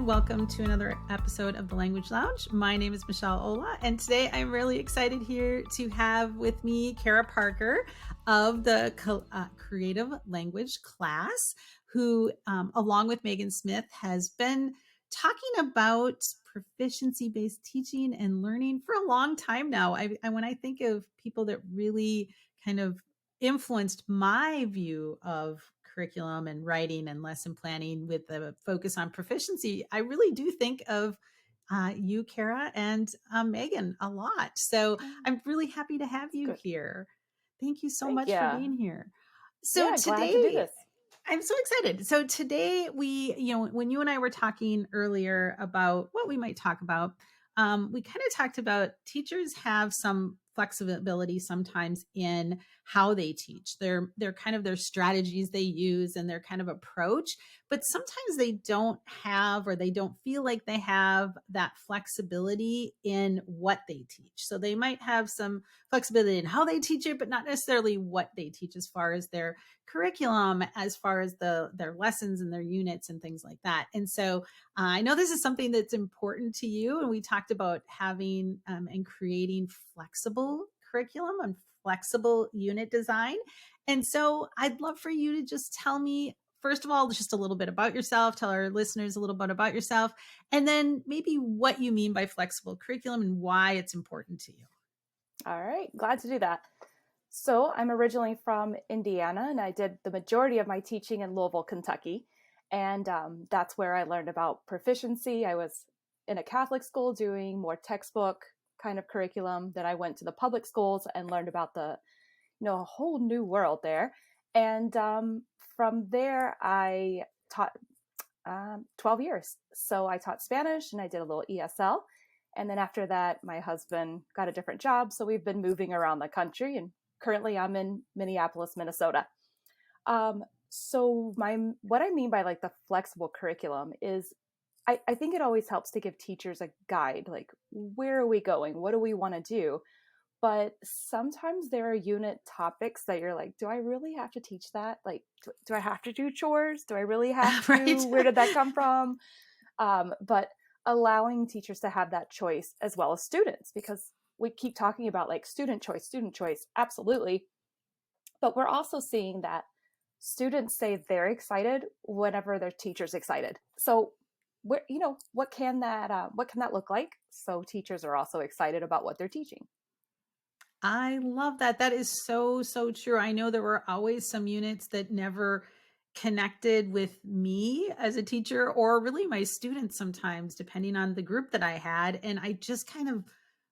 and welcome to another episode of the Language Lounge. My name is Michelle Ola, and today I'm really excited here to have with me Kara Parker of the Creative Language class, who, along with Megan Smith, has been talking about proficiency-based teaching and learning for a long time now. When I think of people that really kind of influenced my view of curriculum and writing and lesson planning with a focus on proficiency, I really do think of you, Kara, and Megan a lot. So I'm really happy to have you here. Thank you so much for being here. So glad to do today, this. I'm so excited. So today when you and I were talking earlier about what we might talk about, we kind of talked about teachers have some flexibility sometimes in how they teach. They're kind of their strategies they use and their kind of approach, but sometimes they don't have, or they don't feel like they have that flexibility in what they teach. So they might have some flexibility in how they teach it, but not necessarily what they teach as far as their curriculum, as far as their lessons and their units and things like that. And so I know this is something that's important to you, and we talked about having and creating flexible curriculum and flexible unit design. And so I'd love for you to just tell me, first of all, just a little bit about yourself, tell our listeners a little bit about yourself, and then maybe what you mean by flexible curriculum and why it's important to you. All right, glad to do that. So I'm originally from Indiana, and I did the majority of my teaching in Louisville, Kentucky. And that's where I learned about proficiency. I was in a Catholic school doing more textbook kind of curriculum. Then I went to the public schools and learned about a whole new world there. And from there, I taught 12 years. So I taught Spanish and I did a little ESL. And then after that, my husband got a different job. So we've been moving around the country, and currently I'm in Minneapolis, Minnesota. So what I mean by like the flexible curriculum is I think it always helps to give teachers a guide, like where are we going? What do we want to do? But sometimes there are unit topics that you're like, do I really have to teach that? Like, do I have to do chores? Do I really have to? Right. Where did that come from? But allowing teachers to have that choice as well as students, because we keep talking about like student choice, absolutely. But we're also seeing that students say they're excited whenever their teacher's excited. So what can that look like? So teachers are also excited about what they're teaching. I love that. That is so, so true. I know there were always some units that never connected with me as a teacher, or really my students sometimes, depending on the group that I had. And I just kind of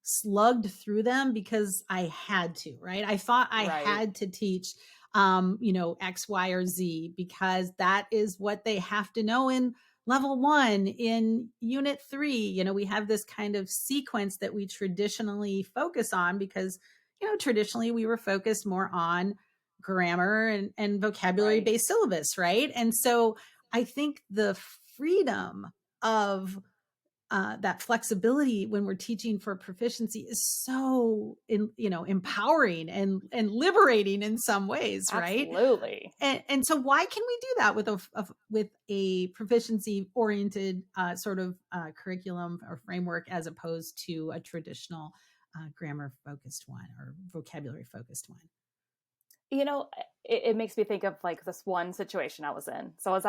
slugged through them because I had to, right? I thought I had to teach, X, Y, or Z, because that is what they have to know in level 1, in unit 3. We have this kind of sequence that we traditionally focus on because traditionally we were focused more on grammar and vocabulary based syllabus, right? And so I think the freedom of that flexibility when we're teaching for proficiency is so empowering and liberating in some ways, right? Absolutely. And so why can we do that with a proficiency oriented sort of curriculum or framework as opposed to a traditional grammar focused one or vocabulary focused one? It makes me think of like this one situation I was in. So I was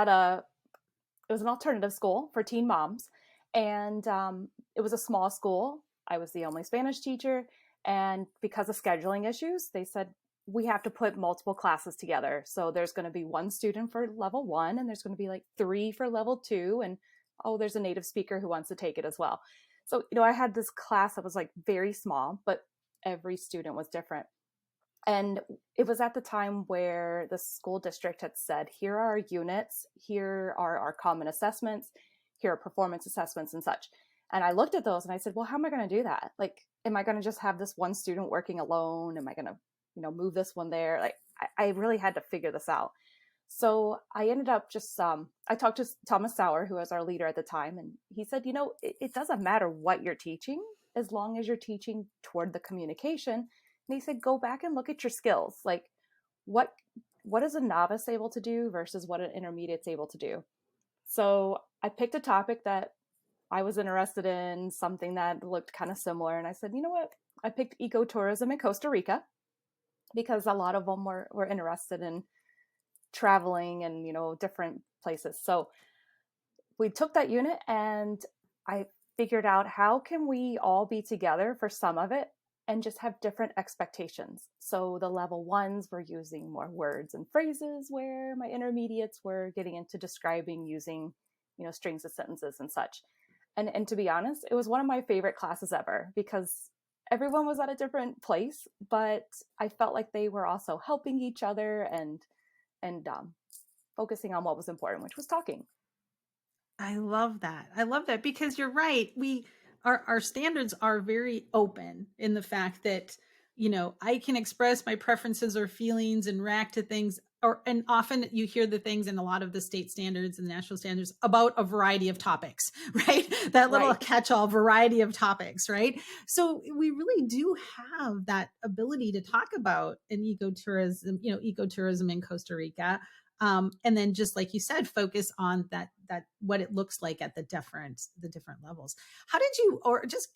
it was an alternative school for teen moms, and it was a small school. I was the only Spanish teacher, and because of scheduling issues, they said we have to put multiple classes together. So there's going to be one student for level 1, and there's going to be like 3 for level 2, and there's a native speaker who wants to take it as well. So I had this class that was like very small, but every student was different. And it was at the time where the school district had said, here are our units, here are our common assessments, here are performance assessments and such. And I looked at those and I said, well, how am I going to do that? Like, am I going to just have this one student working alone? Am I going to, move this one there? Like, I really had to figure this out. So I ended up just, I talked to Thomas Sauer, who was our leader at the time, and he said, it doesn't matter what you're teaching, as long as you're teaching toward the communication. And he said, go back and look at your skills. Like, what is a novice able to do versus what an intermediate's able to do? So I picked a topic that I was interested in, something that looked kind of similar. And I said, you know what? I picked ecotourism in Costa Rica because a lot of them were interested in traveling and, different places. So we took that unit and I figured out how can we all be together for some of it and just have different expectations. So the level ones were using more words and phrases, where my intermediates were getting into describing using, strings of sentences and such. And to be honest, it was one of my favorite classes ever because everyone was at a different place, but I felt like they were also helping each other and focusing on what was important, which was talking. I love that. I love that because you're right. Our standards are very open in the fact that, I can express my preferences or feelings and react to things, and often you hear the things in a lot of the state standards and the national standards about a variety of topics, right? That little Right. catch-all variety of topics, right? So we really do have that ability to talk about an ecotourism in Costa Rica, and then just like you said, focus on that what it looks like at the different levels. How did you, or just,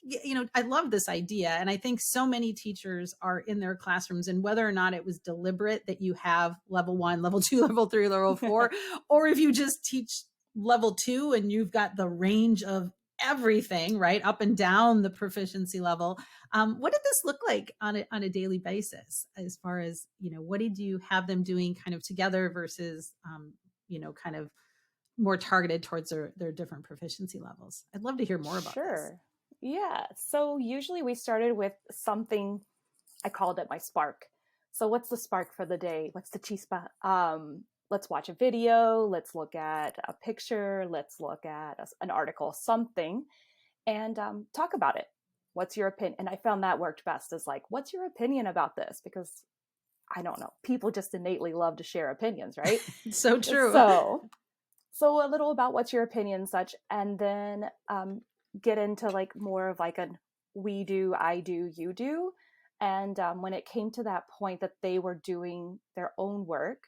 I love this idea, and I think so many teachers are in their classrooms, and whether or not it was deliberate that you have level 1, level 2, level 3, level 4, or if you just teach level 2 and you've got the range of everything right up and down the proficiency level. What did this look like on a daily basis, as far as, what did you have them doing kind of together versus, kind of more targeted towards their different proficiency levels? I'd love to hear more about this. Sure. Yeah. So usually we started with something, I called it my spark. So what's the spark for the day? What's the chispa? Let's watch a video. Let's look at a picture. Let's look at an article, something, and talk about it. What's your opinion? And I found that worked best, is like, what's your opinion about this? Because I don't know, people just innately love to share opinions, right? It's so true. So a little about what's your opinion and such, and then get into like more of like a we do, I do, you do. And when it came to that point that they were doing their own work,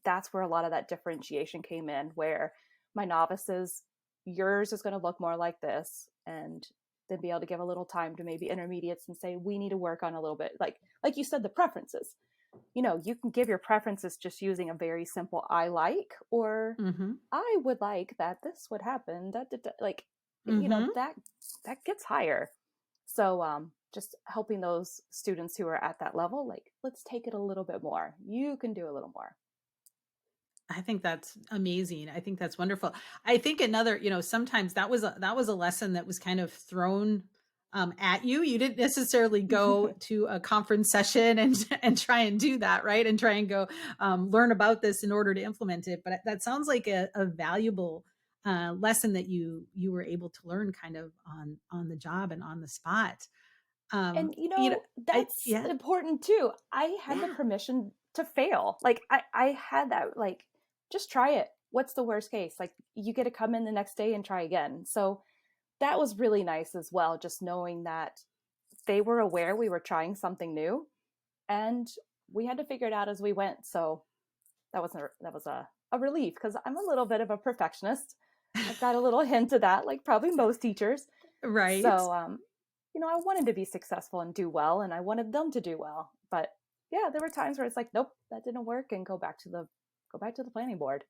that's where a lot of that differentiation came in, where my novices, yours is going to look more like this, and then be able to give a little time to maybe intermediates and say, we need to work on a little bit, like you said, the preferences. You can give your preferences just using a very simple I like, or Hmm. I would like that this would happen. Like, Hmm. that gets higher. So just helping those students who are at that level, like, let's take it a little bit more. You can do a little more. I think that's amazing. I think that's wonderful. I think another, sometimes that was a lesson that was kind of thrown at you. You didn't necessarily go to a conference session and and try and do that, right? And try and go learn about this in order to implement it. But that sounds like a valuable lesson that you were able to learn kind of on the job and on the spot. And You know, that's yeah, important too. I had the yeah. permission to fail. Like I had that, like, just try it. What's the worst case? Like, you get to come in the next day and try again. So that was really nice as well, just knowing that they were aware we were trying something new, and we had to figure it out as we went. So that was a relief, because I'm a little bit of a perfectionist. I've got a little hint of that, like probably most teachers. Right. So I wanted to be successful and do well, and I wanted them to do well. But yeah, there were times where it's like, nope, that didn't work, and go back to the planning board.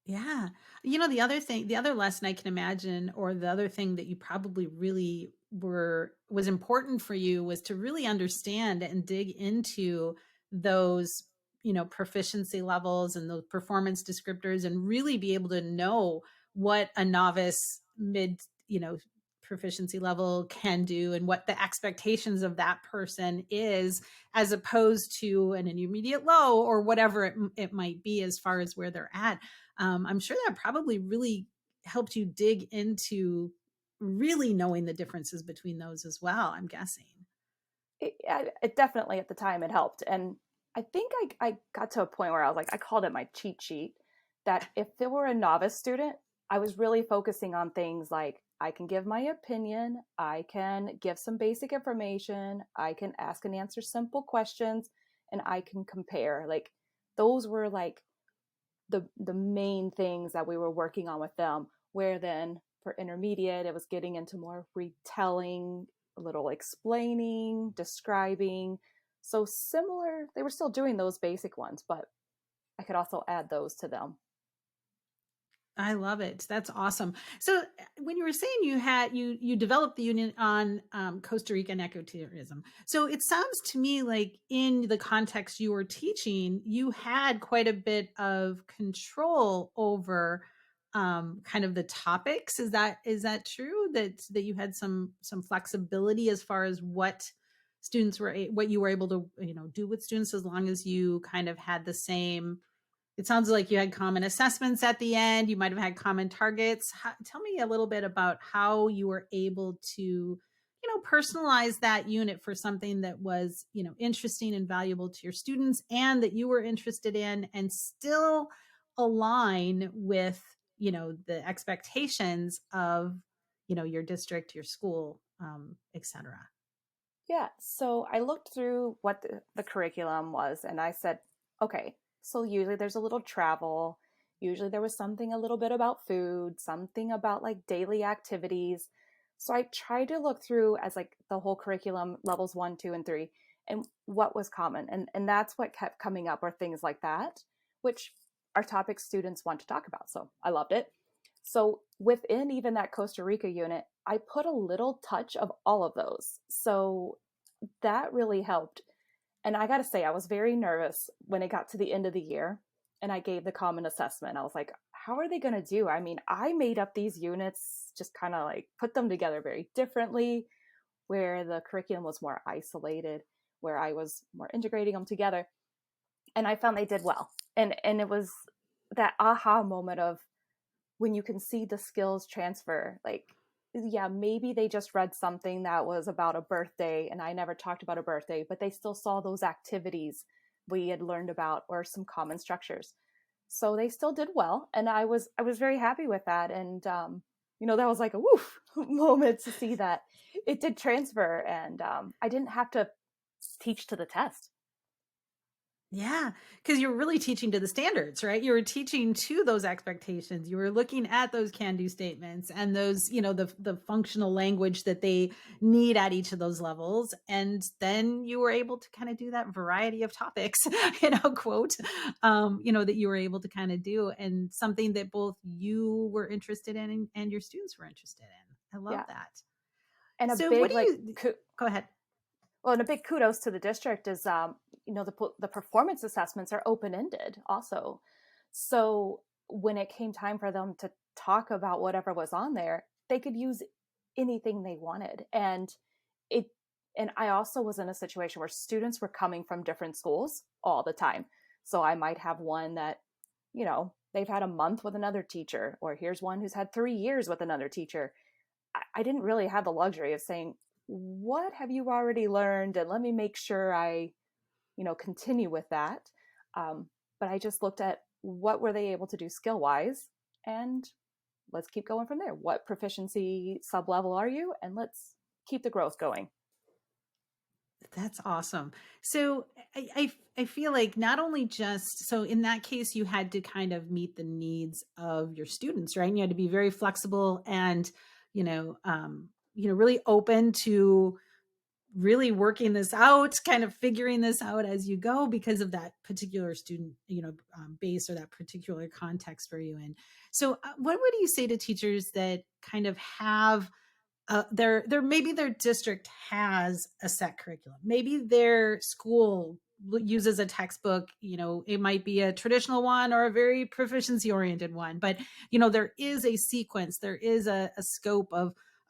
Yeah. The other lesson I can imagine, or the other thing that you probably really was important for you, was to really understand and dig into those, proficiency levels and those performance descriptors, and really be able to know what a novice mid, proficiency level can do, and what the expectations of that person is, as opposed to an intermediate low, or whatever it might be, as far as where they're at. I'm sure that probably really helped you dig into really knowing the differences between those as well, I'm guessing. It definitely, at the time, it helped. And I think I got to a point where I was like, I called it my cheat sheet, that if it were a novice student, I was really focusing on things like, I can give my opinion, I can give some basic information, I can ask and answer simple questions, and I can compare. Like, those were like the main things that we were working on with them. Where then for intermediate, it was getting into more retelling, a little explaining, describing. So similar, they were still doing those basic ones, but I could also add those to them. I love it. That's awesome. So when you were saying you developed the unit on Costa Rican ecotourism, so it sounds to me like in the context you were teaching, you had quite a bit of control over kind of the topics. Is that true? That you had some flexibility as far as what what you were able to do with students, as long as you kind of had the same. It sounds like you had common assessments at the end. You might have had common targets. Tell me a little bit about how you were able to, personalize that unit for something that was, interesting and valuable to your students and that you were interested in, and still align with, the expectations of, your district, your school, etc. Yeah, so I looked through what the curriculum was and I said, okay, so usually there's a little travel. Usually there was something a little bit about food, something about like daily activities. So I tried to look through as like the whole curriculum, levels 1, 2, and 3, and what was common. And that's what kept coming up, are things like that, which are topics students want to talk about. So I loved it. So within even that Costa Rica unit, I put a little touch of all of those. So that really helped. And I got to say, I was very nervous when it got to the end of the year and I gave the common assessment. I was like, how are they going to do? I mean, I made up these units, just kind of like put them together very differently, where the curriculum was more isolated, where I was more integrating them together. And I found they did well. And it was that aha moment of when you can see the skills transfer. Like, yeah, maybe they just read something that was about a birthday and I never talked about a birthday, but they still saw those activities we had learned about, or some common structures. So they still did well, and I was very happy with that. And that was like a woof moment to see that it did transfer, and I didn't have to teach to the test. Yeah, because you're really teaching to the standards, right? You were teaching to those expectations. You were looking at those can-do statements and those, the functional language that they need at each of those levels. And then you were able to kind of do that variety of topics, quote, that you were able to kind of do, and something that both you were interested in and your students were interested in. I love Yeah, that. and a So what big do like you go ahead? well, and a big kudos to the district is, the performance assessments are open ended also. So when it came time for them to talk about whatever was on there, they could use anything they wanted. It, and I also was in a situation where students were coming from different schools all the time. So I might have one that, they've had a month with another teacher, or here's one who's had 3 years with another teacher. I didn't really have the luxury of saying, what have you already learned? And let me make sure I, continue with that. But I just looked at what were they able to do skill wise, and let's keep going from there. What proficiency sub level are you? And let's keep the growth going. That's awesome. So I feel like not only just so in that case you had to kind of meet the needs of your students, right? And you had to be very flexible and really open to really working this out, kind of figuring this out as you go because of that particular student base or that particular context for you in. So what would you say to teachers that kind of have their maybe their district has a set curriculum. Maybe their school uses a textbook, it might be a traditional one or a very proficiency oriented one, but there is a sequence, there is a scope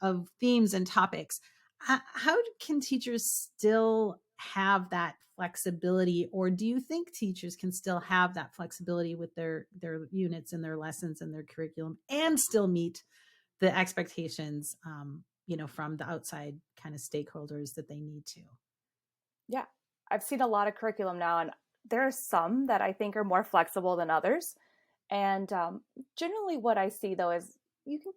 of themes and topics. How can teachers still have that flexibility, or do you think teachers can still have that flexibility with their units and their lessons and their curriculum and still meet the expectations, from the outside kind of stakeholders that they need to? Yeah. I've seen a lot of curriculum now, and there are some that I think are more flexible than others. And generally, what I see though is you can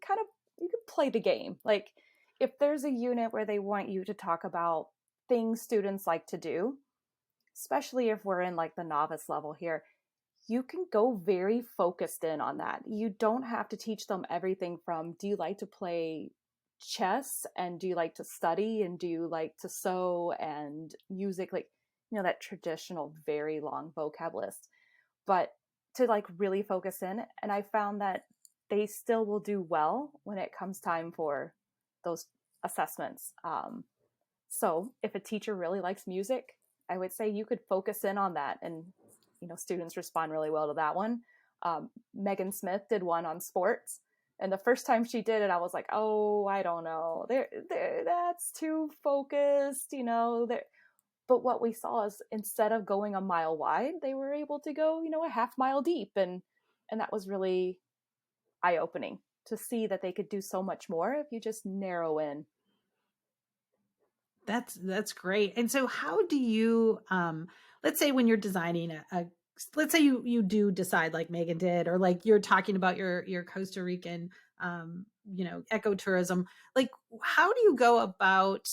play the game. Like if there's a unit where they want you to talk about things students like to do, especially if we're in like the novice level here, you can go very focused in on that. You don't have to teach them everything from, do you like to play chess, and do you like to study, and do you like to sew, and music, like, that traditional very long vocab list, but to like really focus in. And I found that they still will do well when it comes time for those assessments. So if a teacher really likes music, I would say you could focus in on that, and students respond really well to that one. Megan Smith did one on sports, and the first time she did it, I was like, oh, I don't know, that's too focused, there. But what we saw is, instead of going a mile wide, they were able to go, a half mile deep, and that was really eye opening to see that they could do so much more if you just narrow in. That's great. And so how do you let's say when you're designing let's say you do decide like Megan did, or like you're talking about your Costa Rican ecotourism, like how do you go about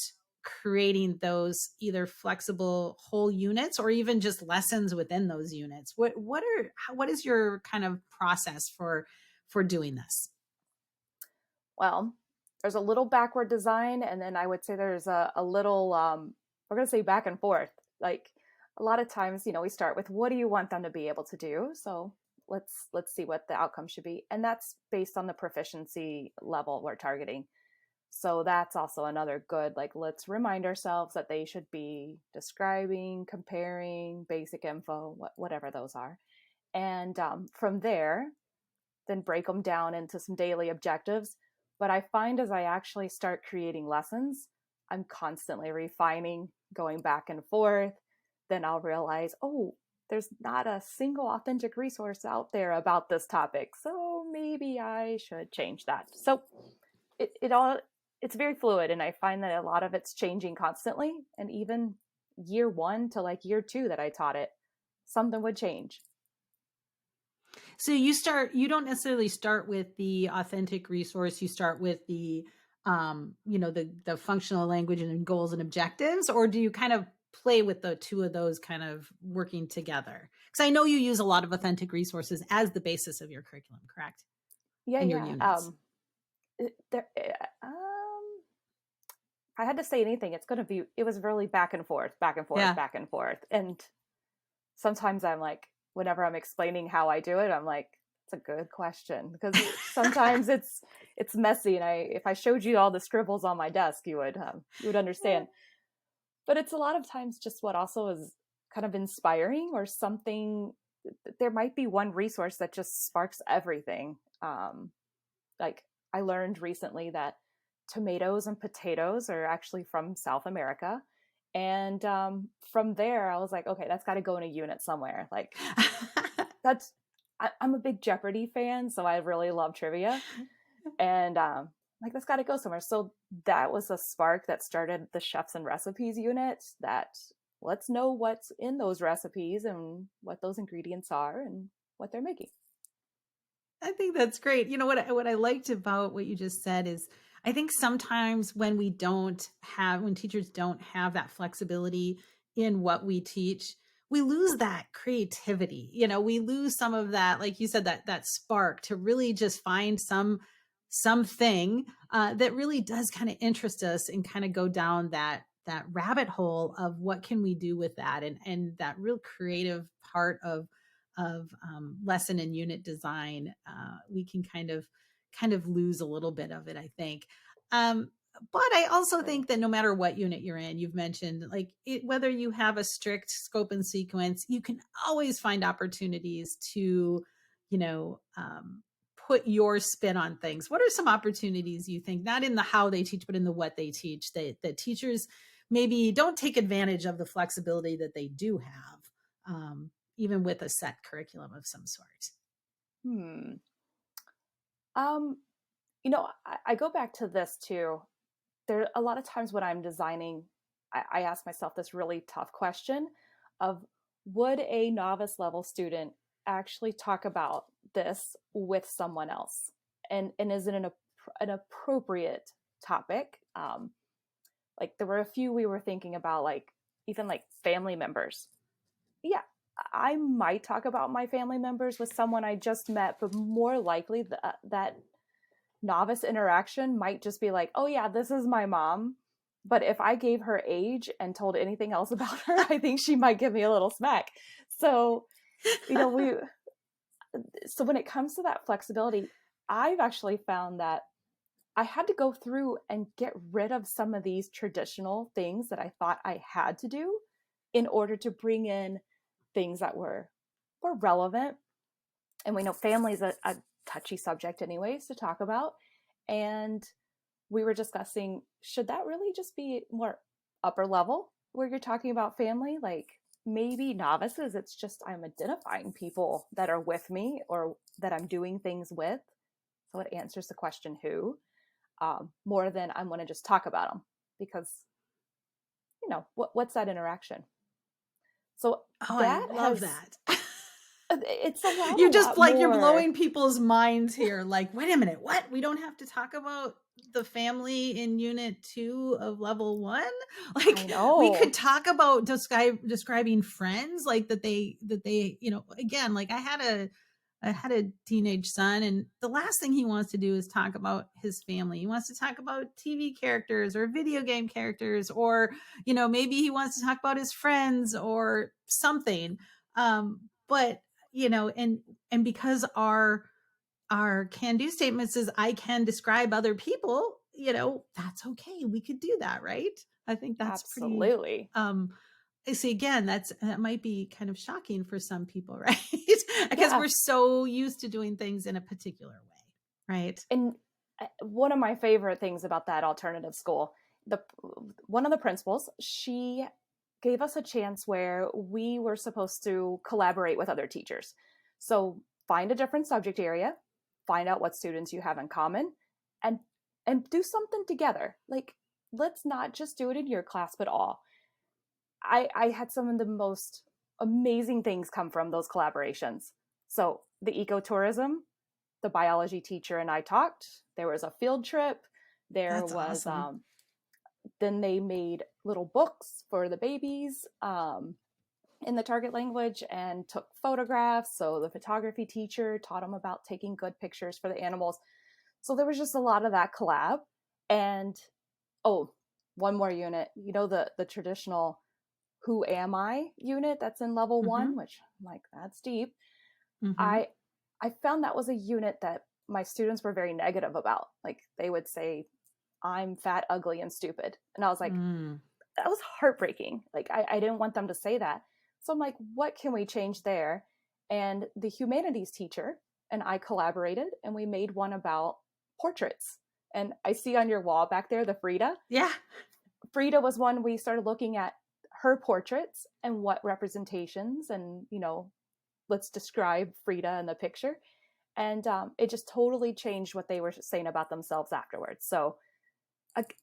creating those either flexible whole units or even just lessons within those units? What is your kind of process for doing this? Well, there's a little backward design, and then I would say there's a little, we're going to say back and forth. Like, a lot of times, we start with, what do you want them to be able to do? So let's see what the outcome should be. And that's based on the proficiency level we're targeting. So that's also another good, like, let's remind ourselves that they should be describing, comparing, basic info, whatever those are. And from there, then break them down into some daily objectives. But I find as I actually start creating lessons, I'm constantly refining, going back and forth. Then I'll realize, oh, there's not a single authentic resource out there about this topic, so maybe I should change that. So it's very fluid, and I find that a lot of it's changing constantly. And even year 1 to like year 2 that I taught it, something would change. So you don't necessarily start with the authentic resource. You start with the, the functional language and goals and objectives, or do you kind of play with the two of those kind of working together? Because I know you use a lot of authentic resources as the basis of your curriculum, correct? Yeah, In your yeah. units. There, if I had to say anything, it was really back and forth, back and forth, Yeah. back and forth. And sometimes I'm like, whenever I'm explaining how I do it, I'm like, it's a good question, because sometimes it's messy, and if I showed you all the scribbles on my desk, you would understand. But it's a lot of times just what also is kind of inspiring, or something. There might be one resource that just sparks everything. Like, I learned recently that tomatoes and potatoes are actually from South America. And from there, I was like, okay, that's got to go in a unit somewhere. Like, I'm a big Jeopardy fan, so I really love trivia. And like, that's got to go somewhere. So that was a spark that started the chefs and recipes unit, that let's know what's in those recipes and what those ingredients are and what they're making. I think that's great. You know what I liked about what you just said is I think sometimes when when teachers don't have that flexibility in what we teach, we lose that creativity. We lose some of that, like you said, that spark to really just find something that really does kind of interest us and kind of go down that rabbit hole of what can we do with that, and that real creative part of lesson and unit design, we can kind of lose a little bit of it, I think. But I also True. think that no matter what unit you're in, you've mentioned like whether you have a strict scope and sequence, you can always find opportunities to, you know, um, put your spin on things. What are some opportunities you think, not in the how they teach, but in the what they teach, that teachers maybe don't take advantage of the flexibility that they do have? Even with a set curriculum of some sort. Hmm. Um, I go back to this too. There a lot of times when I'm designing, I ask myself this really tough question of, would a novice level student actually talk about this with someone else? And is it an appropriate topic? Like, there were a few we were thinking about, like even like family members. Yeah, I might talk about my family members with someone I just met, but more likely that novice interaction might just be like, oh yeah, this is my mom. But if I gave her age and told anything else about her, I think she might give me a little smack. So, you know, so when it comes to that flexibility, I've actually found that I had to go through and get rid of some of these traditional things that I thought I had to do in order to bring in things that were relevant. And we know family is a touchy subject anyways to talk about. And we were discussing, should that really just be more upper level where you're talking about family? Like maybe novices, it's just I'm identifying people that are with me or that I'm doing things with. So it answers the question who, more than I'm going to just talk about them because, you know, what's that interaction? So Oh, I that love has, that. it's allowed a You just lot like you're more. blowing people's minds here. Like, wait a minute, what? We don't have to talk about the family in unit 2 of level 1? I Like we could know. talk about describing friends like that they, again, like I had a teenage son, and the last thing he wants to do is talk about his family. He wants to talk about TV characters or video game characters, or, maybe he wants to talk about his friends or something. But, and because our can do statements is I can describe other people, that's okay. We could do that, right? I think that's pretty Absolutely. I see, again, that might be kind of shocking for some people, right? Because Yeah. we're so used to doing things in a particular way, right? And one of my favorite things about that alternative school, the one of the principals, she gave us a chance where we were supposed to collaborate with other teachers. So find a different subject area, find out what students you have in common, and do something together. Like let's not just do it in your class, but all. I had some of the most amazing things come from those collaborations. So the ecotourism, the biology teacher and I talked. There was a field trip. There That's was awesome. then they made little books for the babies in the target language and took photographs. So the photography teacher taught them about taking good pictures for the animals. So there was just a lot of that collab. And oh, one more unit. You know the traditional "Who am I" unit that's in level Mm-hmm. 1, which I'm like that's deep. Mm-hmm. I I found that was a unit that my students were very negative about. Like they would say, I'm fat, ugly, and stupid. And I was like, Mm. that was heartbreaking. Like I didn't want them to say that. So I'm like, what can we change there? And the humanities teacher and I collaborated and we made one about portraits. And I see on your wall back there the Frida. Yeah. Frida was one we started looking at her portraits and what representations and, you know, let's describe Frida in the picture. And it just totally changed what they were saying about themselves afterwards. So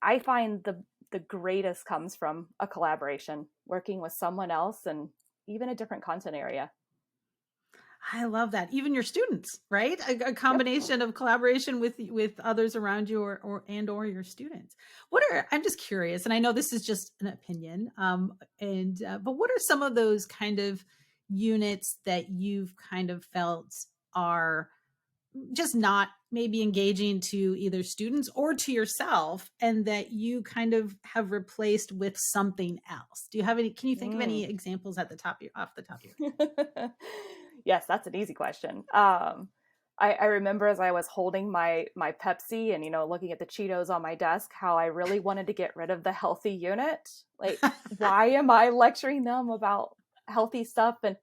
I find the greatest comes from a collaboration, working with someone else and even a different content area. I love that. Even your students, right? A Yep. combination of collaboration with others around you, or your students. I'm just curious, and I know this is just an opinion, and but what are some of those kind of units that you've kind of felt are just not maybe engaging to either students or to yourself, and that you kind of have replaced with something else? Do you have any, can you think of Mm. any examples off the top of your Yes, that's an easy question. I remember as I was holding my Pepsi and looking at the Cheetos on my desk, how I really wanted to get rid of the healthy unit. Like, head? why am I lecturing them about healthy stuff? And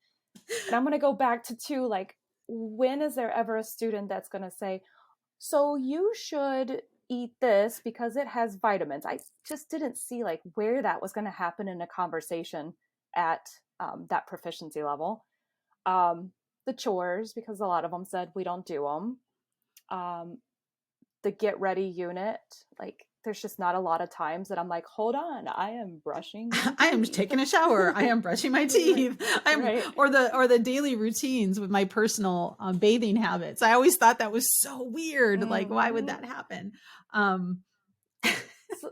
I'm going to go back to two. Like, when is there ever a student that's going to say, "So you should eat this because it has vitamins"? I just didn't see like where that was going to happen in a conversation at that proficiency level. um, the chores, because a lot of them said we don't do them. um, the get ready unit, like there's just not a lot of times that I'm like, hold on, I am brushing my I am teeth. taking a shower. I am brushing my Right. teeth. I'm Right. or the daily routines with my personal bathing habits. I always thought that was so weird. Like, why would Hmm. that happen? Um, So,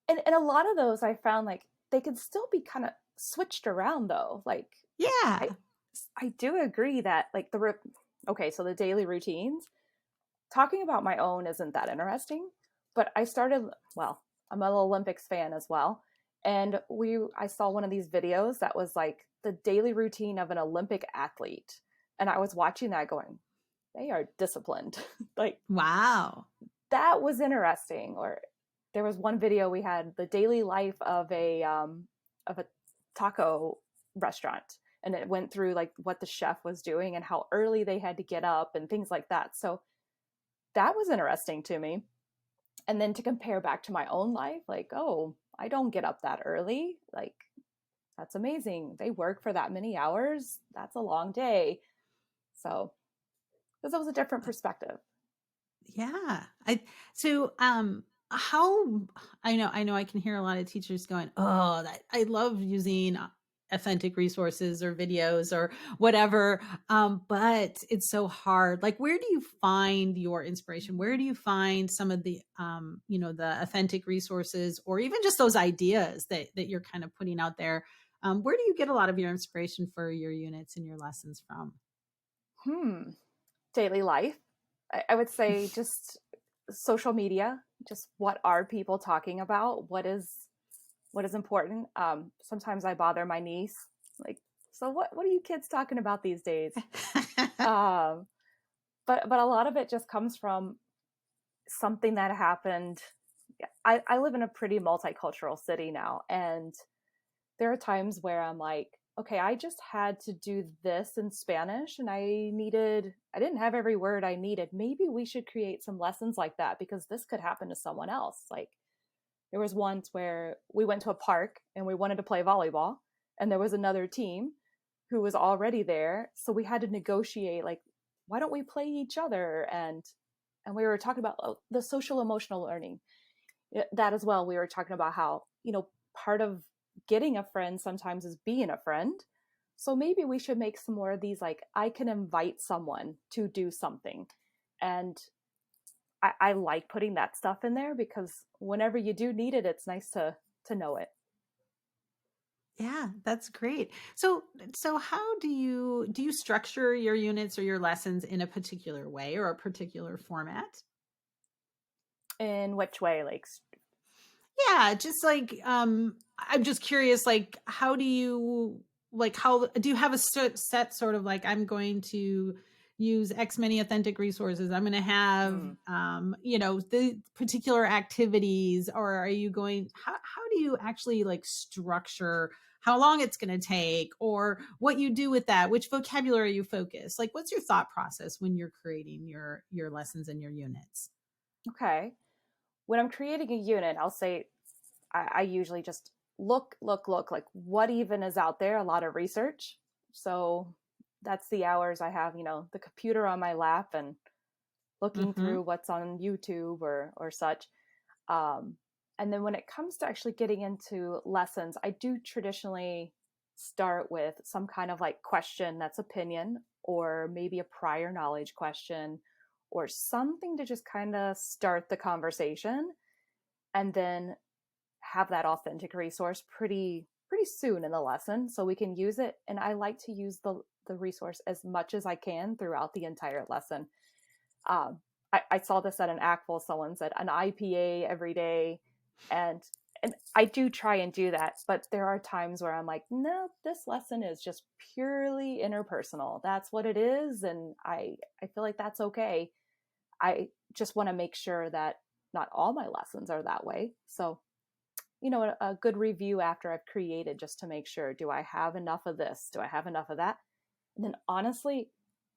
and a lot of those I found like they could still be kind of switched around though. Like I yeah. I do agree that like okay, so the daily routines, talking about my own isn't that interesting, but well, I'm an Olympics fan as well. And I saw one of these videos that was like the daily routine of an Olympic athlete. And I was watching that going, they are disciplined. Like Wow. that was interesting. Or there was one video we had the daily life of a taco restaurant, and it went through like what the chef was doing and how early they had to get up and things like that. So that was interesting to me. And then to compare back to my own life, like, oh, I don't get up that early. Like, that's amazing. They work for that many hours. That's a long day. So, because it was a different perspective. Yeah. How I know I can hear a lot of teachers going, "Oh, that I love using authentic resources or videos or whatever." But it's so hard. Like, where do you find your inspiration? Where do you find some of the the authentic resources or even just those ideas that you're kind of putting out there? Where do you get a lot of your inspiration for your units and your lessons from? Hmm. Daily life. I would say just social media. Just what are people talking about? What is important? Sometimes I bother my niece. Like, so what are you kids talking about these days? Um, but a lot of it just comes from something that happened. I live in a pretty multicultural city now, and there are times where I'm like, okay, I just had to do this in Spanish and I didn't have every word I needed. Maybe we should create some lessons like that because this could happen to someone else. Like there was once where we went to a park and we wanted to play volleyball, and there was another team who was already there. So we had to negotiate, like, why don't we play each other? And we were talking about the social emotional learning, that as well. We were talking about how, part of getting a friend sometimes is being a friend. So maybe we should make some more of these, like, I can invite someone to do something. And I like putting that stuff in there because whenever you do need it, it's nice to know it. Yeah, that's great. So how do you structure your units or your lessons in a particular way or a particular format? In which way? Like, Yeah, just like I'm just curious like how do you like how do you have a set sort of like I'm going to use X many authentic resources. I'm going to have hmm, the particular activities or are you going how do you actually like structure how long it's going to take or what you do with that, which vocabulary you focus? Like what's your thought process when you're creating your lessons and your units? okay. When I'm creating a unit, I'll say I usually just look, like what even is out there, a lot of research. So that's the hours I have, the computer on my lap and looking through Mhm. what's on YouTube or such. Um, and then when it comes to actually getting into lessons, I do traditionally start with some kind of like question that's opinion or maybe a prior knowledge question or something to just kind of start the conversation, and then have that authentic resource pretty soon in the lesson so we can use it. And I like to use the resource as much as I can throughout the entire lesson. I saw this at an ACTFL. Someone said an IPA every day, and I do try and do that, but there are times where I'm like, no, this lesson is just purely interpersonal. That's what it is, and I feel like that's okay. I just want to make sure that not all my lessons are that way. So a good review after I've created just to make sure, do I have enough of this? Do I have enough of that? And then honestly,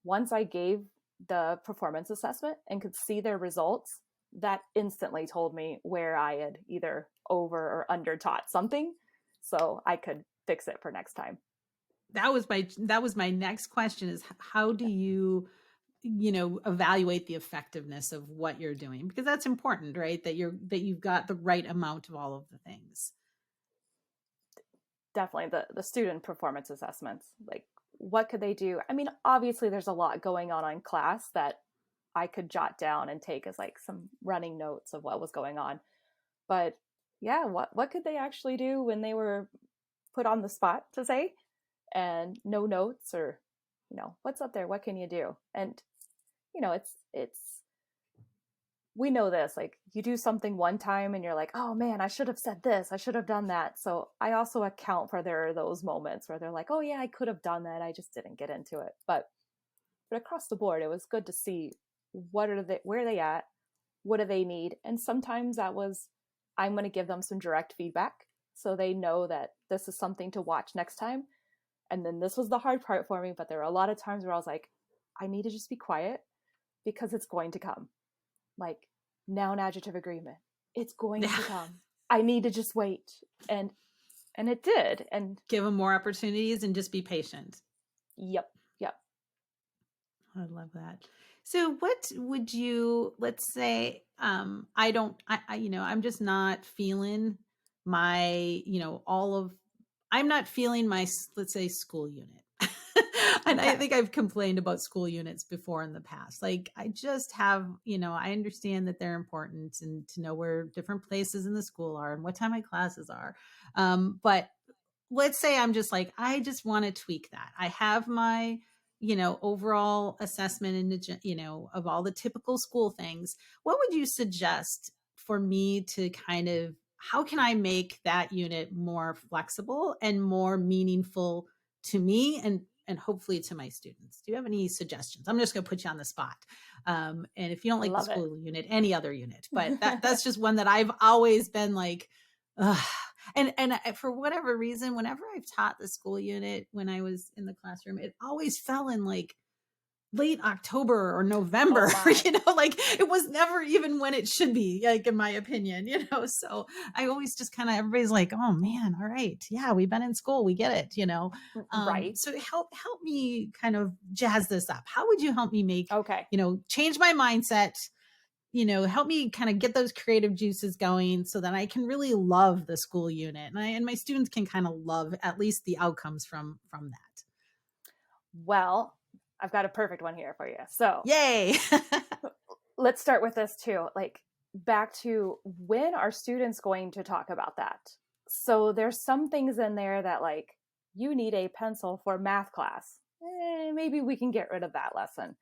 once I gave the performance assessment and could see their results, that instantly told me where I had either over or under taught something. So I could fix it for next time. That was my next question is how do you evaluate the effectiveness of what you're doing because that's important, right? That you've got the right amount of all of the things. Definitely the student performance assessments. Like, what could they do? I mean, obviously there's a lot going on in class that I could jot down and take as like some running notes of what was going on. But yeah, what could they actually do when they were put on the spot to say and no notes or what's up there? What can you do? And, it's, we know this, like you do something one time and you're like, oh man, I should have said this. I should have done that. So I also account for there are those moments where they're like, oh yeah, I could have done that. I just didn't get into it. But across the board, it was good to see where are they at? What do they need? And sometimes that was, I'm going to give them some direct feedback so they know that this is something to watch next time. And then this was the hard part for me, but there were a lot of times where I was like, I need to just be quiet because it's going to come. Like, noun adjective agreement. It's going Yeah. to come. I need to just wait. And it did. And Give them more opportunities and just be patient. yep. Yep. I love that. So what would you, let's say, I'm just not feeling my, I'm not feeling my, let's say, school unit. And I Okay. think I've complained about school units before in the past. Like I just have, I understand that they're important and to know where different places in the school are and what time my classes are. But let's say I'm just like, I just want to tweak that. I have my, overall assessment and, of all the typical school things. What would you suggest for me to kind of, how can I make that unit more flexible and more meaningful to me and hopefully to my students? Do you have any suggestions? I'm just going to put you on the spot. And if you don't I like the love it. school unit, any other unit, but that's just one that I've always been like, ugh. And for whatever reason, whenever I've taught the school unit when I was in the classroom, it always fell in like late October or Oh November, my. like it was never even when it should be, like in my opinion, so I always just kind of, everybody's like, oh man, all right. Yeah, we've been in school. We get it. Right. So help me kind of jazz this up. How would you help me make, Okay. change my mindset, help me kind of get those creative juices going so that I can really love the school unit and my students can kind of love at least the outcomes from that. Well, I've got a perfect one here for you. So Yay. let's start with this too. Like, back to, when are students going to talk about that? So there's some things in there that, like, you need a pencil for math class. Maybe we can get rid of that lesson.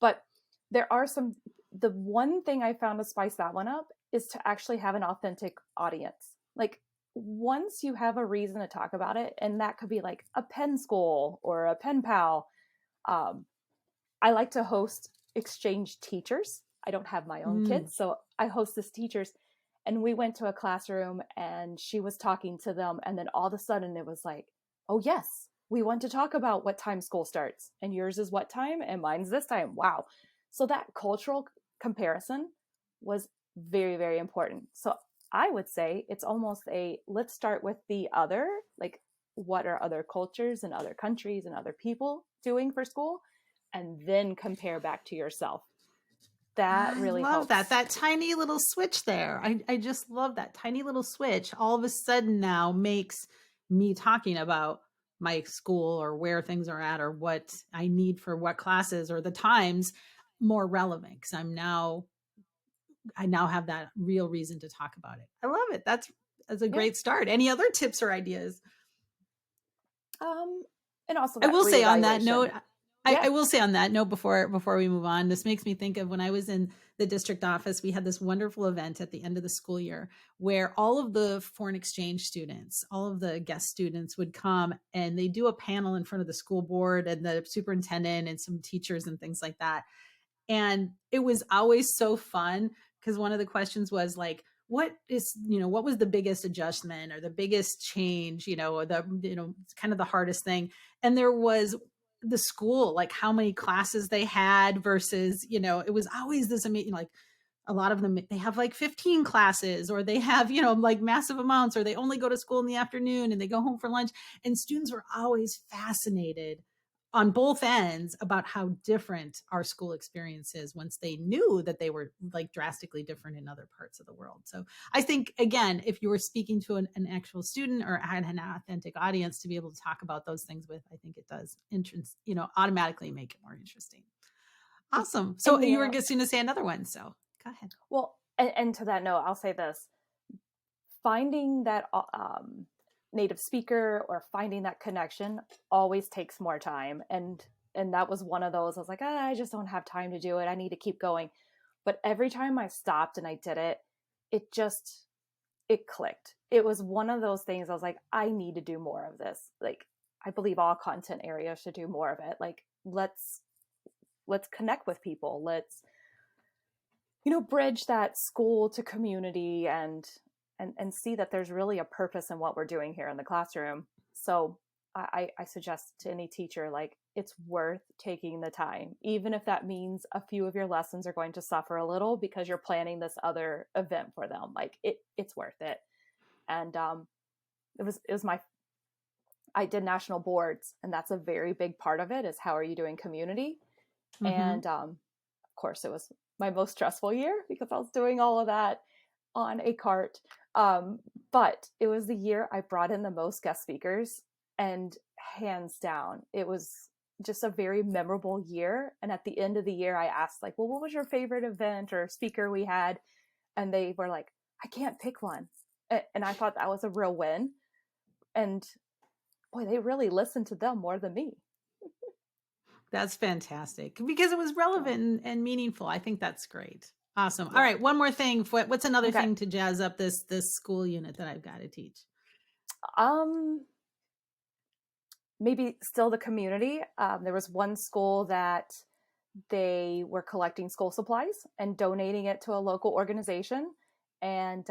But there are some, the one thing I found to spice that one up is to actually have an authentic audience. Like, once you have a reason to talk about it, and that could be like a pen school or a pen pal. I like to host exchange teachers. I don't have my own Mm. kids, so I host this teachers. And we went to a classroom and she was talking to them. And then all of a sudden it was like, oh, yes, we want to talk about what time school starts. And yours is what time? And mine's this time. Wow. So that cultural comparison was very, very important. So I would say it's almost a, let's start with the other, like, what are other cultures and other countries and other people doing for school? And then compare back to yourself. That I really love that. helps. That tiny little switch there. I just love that tiny little switch. All of a sudden now makes me talking about my school or where things are at or what I need for what classes or the times more relevant because I now have that real reason to talk about it. I love it. That's a Yeah. great start. Any other tips or ideas? Um, and also I that will say on that reevaluation. note, Yeah. I will say on that note before we move on, this makes me think of when I was in the district office, we had this wonderful event at the end of the school year where all of the foreign exchange students, all of the guest students would come and they do a panel in front of the school board and the superintendent and some teachers and things like that. And it was always so fun because one of the questions was like, what was the biggest adjustment or the biggest change, or kind of the hardest thing. And there was the school, like how many classes they had versus, it was always this amazing, like a lot of them, they have like 15 classes or they have, like massive amounts, or they only go to school in the afternoon and they go home for lunch. And students were always fascinated on both ends about how different our school experience is once they knew that they were like drastically different in other parts of the world. So I think, again, if you were speaking to an actual student or had an authentic audience to be able to talk about those things with, I think it does automatically make it more interesting. Awesome. So And you were just going to say another one. So go ahead. well, and to that note, I'll say this: finding that native speaker or finding that connection always takes more time. And And that was one of those, I was like, I just don't have time to do it. I need to keep going. But every time I stopped and I did it, it just, it clicked. It was one of those things I was like, I need to do more of this. Like, I believe all content areas should do more of it. Like, let's connect with people. Let's, bridge that school to community and see that there's really a purpose in what we're doing here in the classroom. So I suggest to any teacher, like, it's worth taking the time, even if that means a few of your lessons are going to suffer a little because you're planning this other event for them. Like, it's worth it. And it was I did national boards, and that's a very big part of it, is how are you doing community? Mm-hmm. And of course, it was my most stressful year because I was doing all of that on a cart. But it was the year I brought in the most guest speakers, and hands down, it was just a very memorable year. And at the end of the year, I asked, like, well, what was your favorite event or speaker we had? And they were like, I can't pick one. And I thought that was a real win. And boy, they really listened to them more than me. That's fantastic because it was So, relevant and meaningful. I think that's great. Awesome. All yeah. right, one more thing. What's another Okay. thing to jazz up this school unit that I've got to teach? Um, Maybe still the community. There was one school that they were collecting school supplies and donating it to a local organization. And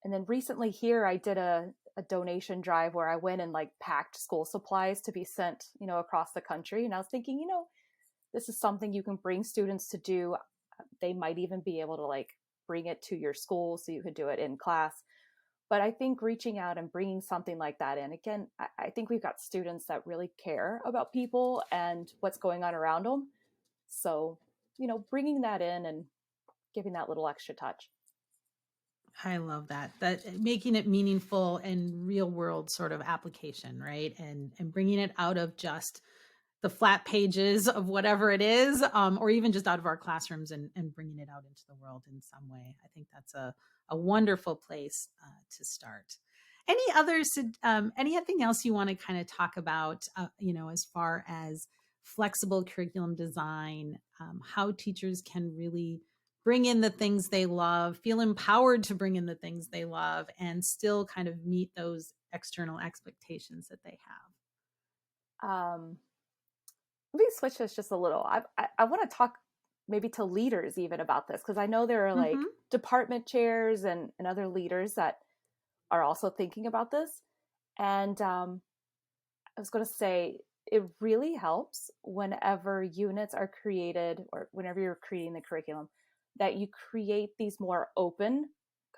then recently here, I did a donation drive where I went and like packed school supplies to be sent, across the country. And I was thinking, this is something you can bring students to do. They might even be able to like bring it to your school so you could do it in class. But I think reaching out and bringing something like that in, again, I think we've got students that really care about people and what's going on around them. So, bringing that in and giving that little extra touch. I love that. That making it meaningful and real world sort of application, right? And bringing it out of just the flat pages of whatever it is, or even just out of our classrooms and bringing it out into the world in some way. I think that's a wonderful place to start. Anything else you want to kind of talk about, as far as flexible curriculum design, how teachers can really bring in the things they love, feel empowered to bring in the things they love, and still kind of meet those external expectations that they Um, Let me switch this just a little. I want to talk maybe to leaders even about this, because I know there are have. like department chairs and other leaders that are also thinking about this. And I was going to say, it really helps whenever units are created or whenever you're creating the curriculum that you create these more open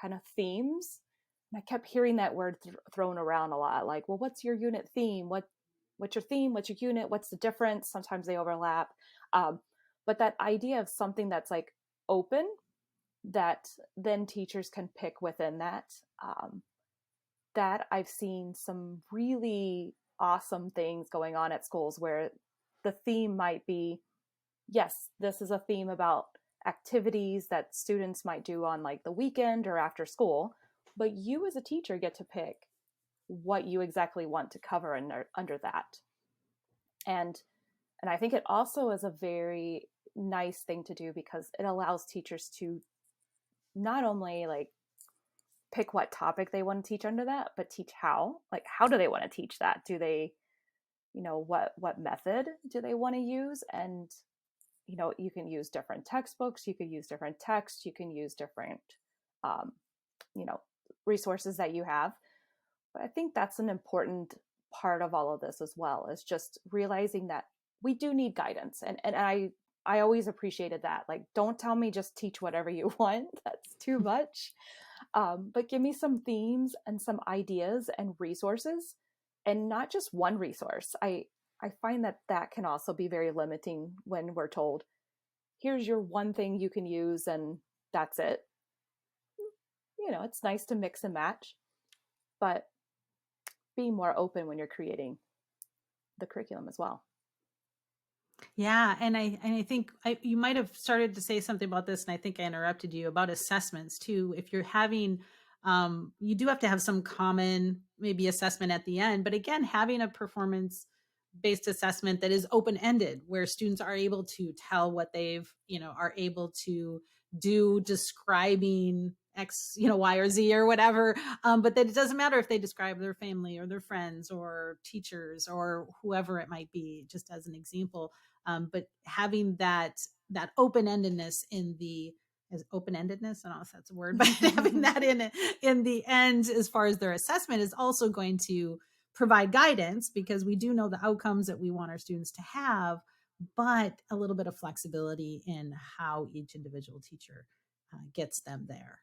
kind of themes. And I kept hearing that word thrown around a lot, like, well, what's your unit theme? What's your theme? What's your unit? What's the difference? Sometimes they overlap. But that idea of something that's like open, that then teachers can pick within that, that I've seen some really awesome things going on at schools where the theme might be, yes, this is a theme about activities that students might do on like the weekend or after school, but you as a teacher get to pick what you exactly want to cover under that. And and I think it also is a very nice thing to do because it allows teachers to not only like pick what topic they want to teach under that, but teach how. Like, how do they want to teach that? Do they, what method do they want to use? And you can use different textbooks, you could use different texts, you can use different um, you know resources that you have. But I think that's an important part of all of this as well, is just realizing that we do need guidance. And I always appreciated that. Like, don't tell me just teach whatever you want. That's too much. But give me some themes and some ideas and resources, and not just one resource. I find that that can also be very limiting when we're told, here's your one thing you can use and that's it. It's nice to mix and match, but being more open when you're creating the curriculum as well. Yeah, and I think you might have started to say something about this, and I think I interrupted you about assessments too. If you're having, you do have to have some common maybe assessment at the end, but again, having a performance based assessment that is open ended, where students are able to tell what they've, are able to do, describing X, Y or Z or whatever. But that it doesn't matter if they describe their family or their friends or teachers or whoever it might be, just as an example. But having that open endedness in the as open-endedness, I don't know if that's a word, but having that in the end as far as their assessment is also going to provide guidance, because we do know the outcomes that we want our students to have, but a little bit of flexibility in how each individual teacher gets them there.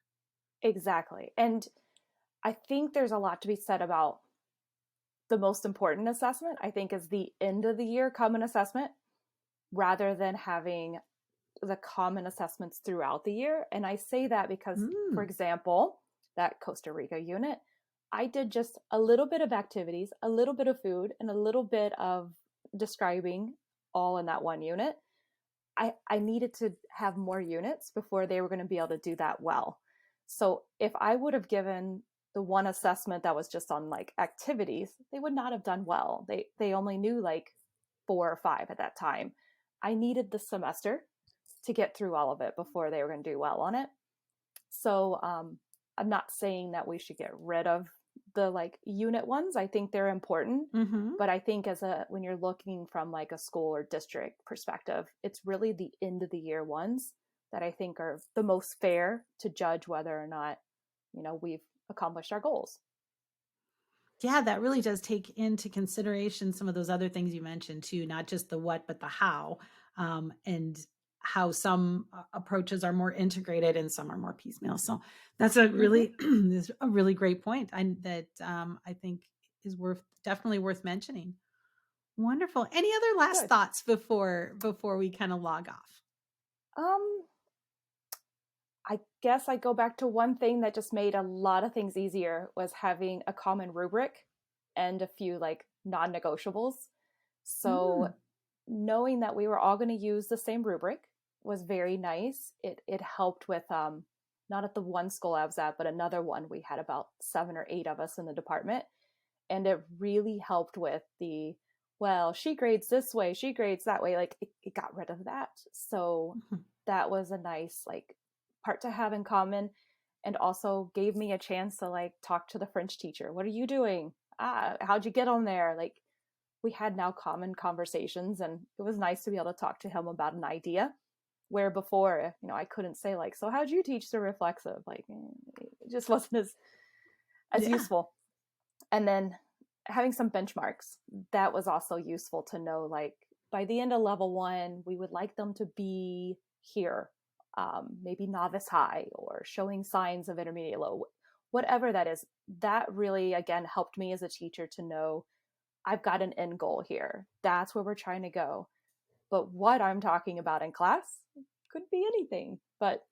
Exactly. And I think there's a lot to be said about the most important assessment, I think, is the end of the year common assessment rather than having the common assessments throughout the year. And I say that because, for Mm. example, that Costa Rica unit, I did just a little bit of activities, a little bit of food, and a little bit of describing all in that one unit. I needed to have more units before they were going to be able to do that well. So if I would have given the one assessment that was just on like activities, they would not have done well. They only knew like 4 or 5 at that time. I needed the semester to get through all of it before they were going to do well on it. So I'm not saying that we should get rid of the like unit ones. I think they're important, Hmm. but I think as a when you're looking from like a school or district perspective, it's really the end of the year ones that I think are the most fair to judge whether or not, we've accomplished our goals. Yeah, that really does take into consideration some of those other things you mentioned too, not just the what, but the how, and how some approaches are more integrated and some are more piecemeal. So that's a Mm-hmm. really is a really great point, that I think is definitely worth mentioning. Wonderful. Any other last Good. thoughts before we kind of log off? Um, I guess I go back to one thing that just made a lot of things easier was having a common rubric and a few like non-negotiables. So Mm, knowing that we were all going to use the same rubric was very nice. It helped with not at the one school I was at, but another one. We had about 7 or 8 of us in the department, and it really helped with the well, she grades this way, she grades that way. Like it got rid of that. So mhm. that was a nice like part to have in common, and also gave me a chance to like talk to the French teacher. What are you doing? How'd you get on there? Like we had now common conversations, and it was nice to be able to talk to him about an idea where before, I couldn't say like, so how'd you teach the reflexive? Like it just wasn't as Yeah. useful. And then having some benchmarks, that was also useful to know, like by the end of level 1 we would like them to be here, maybe novice high or showing signs of intermediate low, whatever that is. That really again helped me as a teacher to know I've got an end goal here. That's where we're trying to go. But what I'm talking about in class could be anything. But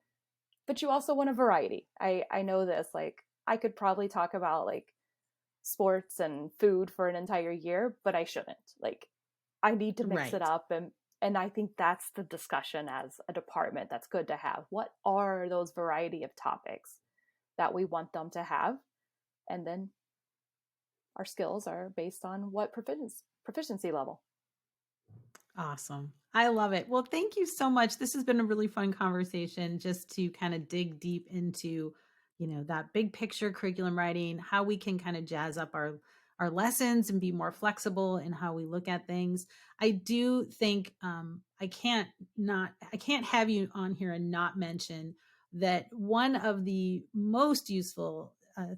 you also want a variety. I know this. Like I could probably talk about like sports and food for an entire year, but I shouldn't. Like I need to mix it Right. up, and I think that's the discussion as a department that's good to have. What are those variety of topics that we want them to have? And then our skills are based on what proficiency level. Awesome. I love it. Well, thank you so much. This has been a really fun conversation, just to kind of dig deep into, that big picture curriculum writing, how we can kind of jazz up our lessons and be more flexible in how we look at things. I do think I can't have you on here and not mention that one of the most useful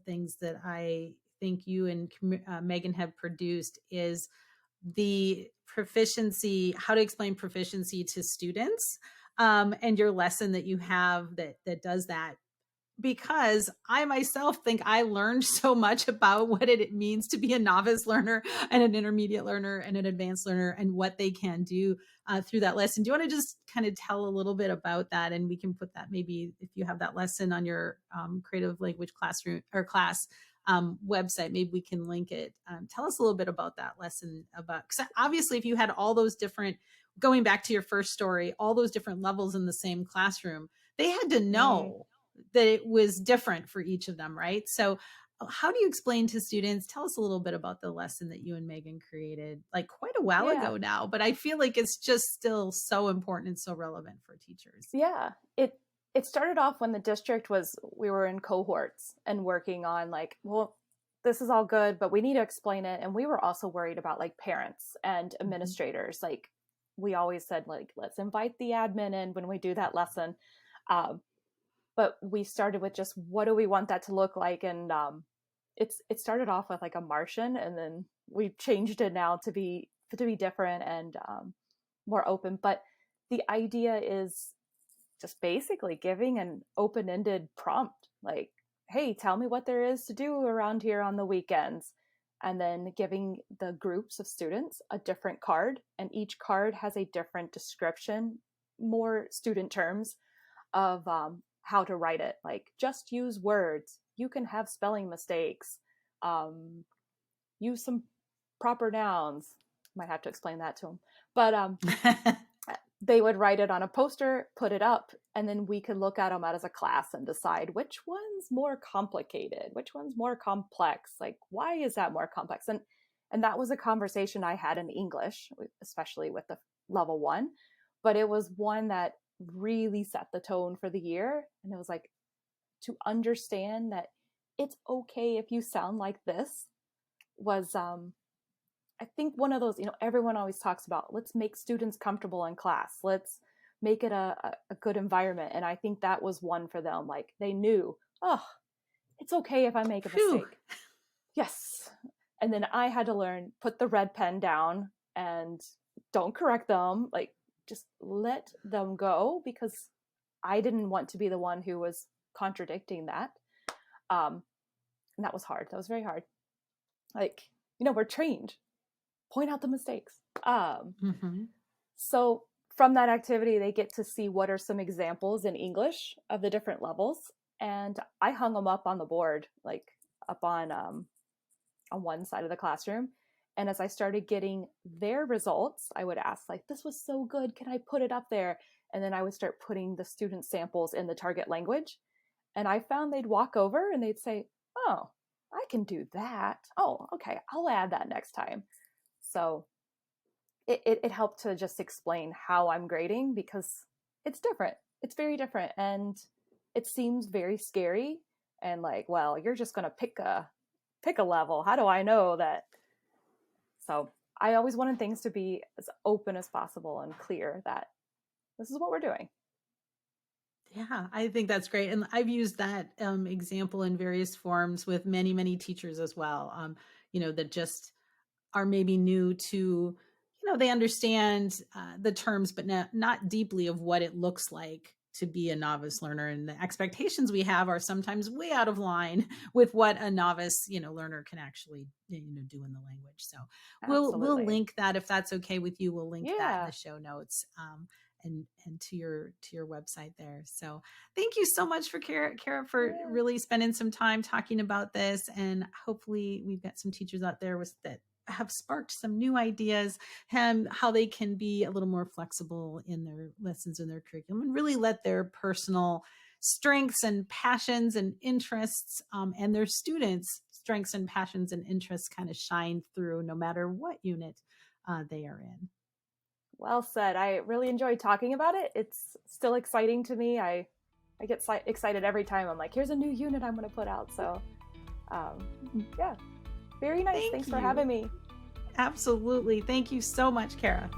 things that I think you and Megan have produced is the proficiency, how to explain proficiency to students, and your lesson that you have that does that, because I myself think I learned so much about what it means to be a novice learner and an intermediate learner and an advanced learner, and what they can do through that lesson. Do you want to just kind of tell a little bit about that? And we can put that, maybe if you have that lesson on your creative language classroom or class website, maybe we can link it. Tell us a little bit about that lesson, about, because obviously if you had all those different, going back to your first story, all those different levels in the same classroom, they had to Mm, know that it was different for each of them, right? So how do you explain to students? Tell us a little bit about the lesson that you and Megan created, like quite a while Yeah. ago now, but I feel like it's just still so important and so relevant for teachers. Yeah. It started off when the district was we were in cohorts and working on like, well, this is all good, but we need to explain it. And we were also worried about like parents and Mhm. administrators. Like we always said, like, let's invite the admin in when we do that lesson. Um, but we started with just what do we want that to look like? And it started off with like a Martian, and then we've changed it now to be different and more open. But the idea is just basically giving an open-ended prompt like, hey, tell me what there is to do around here on the weekends, and then giving the groups of students a different card, and each card has a different description, more student terms of how to write it, like just use words, you can have spelling mistakes, um, use some proper nouns. Might have to explain that to them, but they would write it on a poster, put it up, and then we could look at them as a class and decide which one's more complicated, which one's more complex. Like, why is that more complex? And that was a conversation I had in English, especially with the level one, but it was one that really set the tone for the year. And it was like to understand that it's okay if you sound like this was I think one of those, everyone always talks about let's make students comfortable in class. Let's make it a good environment. And I think that was one for them. Like they knew, oh, it's okay if I make a Phew. mistake. Yes. And then I had to learn, put the red pen down and don't correct them. Like just let them go, because I didn't want to be the one who was contradicting that. And that was hard. That was very hard. Like, we're trained. Point out the mistakes. Mhm. So from that activity, they get to see what are some examples in English of the different levels. And I hung them up on the board, like up on one side of the classroom. And as I started getting their results, I would ask, like, this was so good. Can I put it up there? And then I would start putting the student samples in the target language. And I found they'd walk over and they'd say, oh, I can do that. Oh, okay. I'll add that next time. So it helped to just explain how I'm grading, because it's different. It's very different. And it seems very scary and like, well, you're just going to pick a level. How do I know that? So I always wanted things to be as open as possible and clear that this is what we're doing. Yeah, I think that's great. And I've used that example in various forms with many, many teachers as well, that just are maybe new to, they understand the terms, but not deeply of what it looks like to be a novice learner. And the expectations we have are sometimes way out of line with what a novice, learner can actually, do in the language. So we'll Absolutely. link that if that's okay with you. We'll link that in the Yeah. show notes. And to your website there. So thank you so much for Kara for Yeah. really spending some time talking about this. And hopefully we've got some teachers out there that have sparked some new ideas and how they can be a little more flexible in their lessons in their curriculum and really let their personal strengths and passions and interests and their students strengths and passions and interests kind of shine through no matter what unit they are in. Well said. I really enjoyed talking about it. It's still exciting to me. I get excited every time. I'm like, here's a new unit I'm going to put out. So, yeah, very nice. Thank Thanks for you. having me. Absolutely. Thank you so much, Kara.